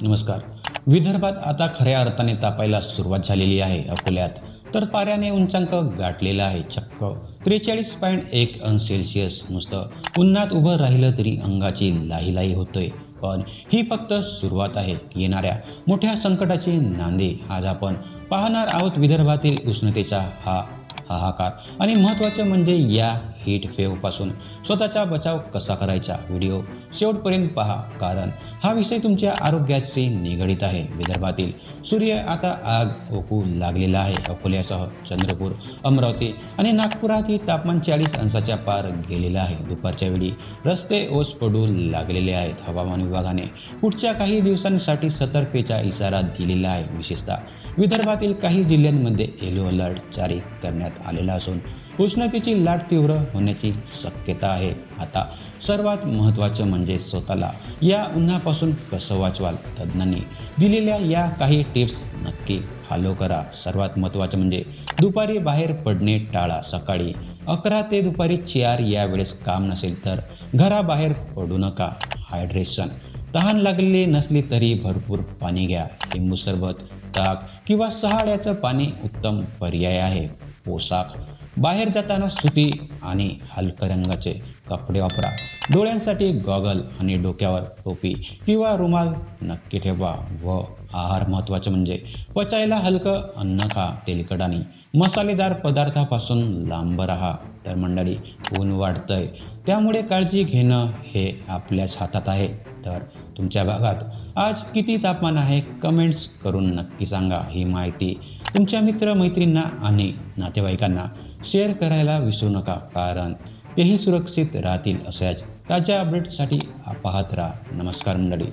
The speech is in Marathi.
नमस्कार. विदर्भात आता खऱ्या अर्थाने तापायला सुरुवात झालेली आहे. अकोल्यात तर पाऱ्याने उंचांक गाठलेला आहे. चक्क 43.1 अंश सेल्सिअस. नुसतं उन्हात उभं राहिलं तरी अंगाची लाहीलाही होतोय. पण ही फक्त सुरुवात आहे येणाऱ्या मोठ्या संकटाची नांदी. आज आपण पाहणार आहोत विदर्भातील उष्णतेचा हा हाहाकार आणि महत्त्वाचं म्हणजे या हीट वेव्हपासून स्वतःचा बचाव कसा करायचा. व्हिडिओ शेवटपर्यंत पहा, कारण हा विषय तुमच्या आरोग्याशी निगडीत आहे. विदर्भातील सूर्य आता आग ओकू लागलेला आहे. अकोल्यासह चंद्रपूर, अमरावती आणि नागपुरातही तापमान 40 अंशाच्या पार गेलेलं आहे. दुपारच्या वेळी रस्ते ओस पडू लागलेले आहेत. हवामान विभागाने पुढच्या काही दिवसांसाठी सतर्कतेचा इशारा दिलेला आहे. विशेषतः विदर्भातील काही जिल्ह्यांमध्ये येलो अलर्ट जारी करण्यात आलेला असून उष्णतेची लाट तीव्र होण्याची शक्यता आहे. आता सर्वात महत्त्वाचं म्हणजे स्वतःला या उन्हापासून कसं वाचवाल. तज्ज्ञांनी दिलेल्या या काही टिप्स नक्की फॉलो करा. सर्वात महत्त्वाचं म्हणजे दुपारी बाहेर पडणे टाळा. सकाळी 11 ते दुपारी 4 या वेळेस काम नसेल तर घराबाहेर पडू नका. हायड्रेशन, तहान लागलेली नसली तरी भरपूर पाणी घ्या. लिंबू सरबत, ताक किंवा शहाळ्याचं पाणी उत्तम पर्याय आहे. पोशाख, बाहेर जाताना सुती आणि हलक्या रंगाचे कपडे वापरा. डोळ्यांसाठी गॉगल आणि डोक्यावर टोपी किंवा रुमाल नक्की ठेवा. व आहार महत्त्वाचं म्हणजे पचायला हलकं अन्न खा. तेलकट आणि मसालेदार पदार्थापासून लांब राहा. तर मंडळी, ऊन वाढतंय, त्यामुळे काळजी घेणं हे आपल्याच हातात आहे. तर तुमच्या भागात आज किती तापमान आहे कमेंट्स करून नक्की सांगा. ही माहिती तुमच्या मित्रमैत्रिणींना आणि नातेवाईकांना शेअर करायला विसरू नका, कारण तेही सुरक्षित राहतील. अशाच ताज्या अपडेट्ससाठी पाहत राहा. नमस्कार मंडळी.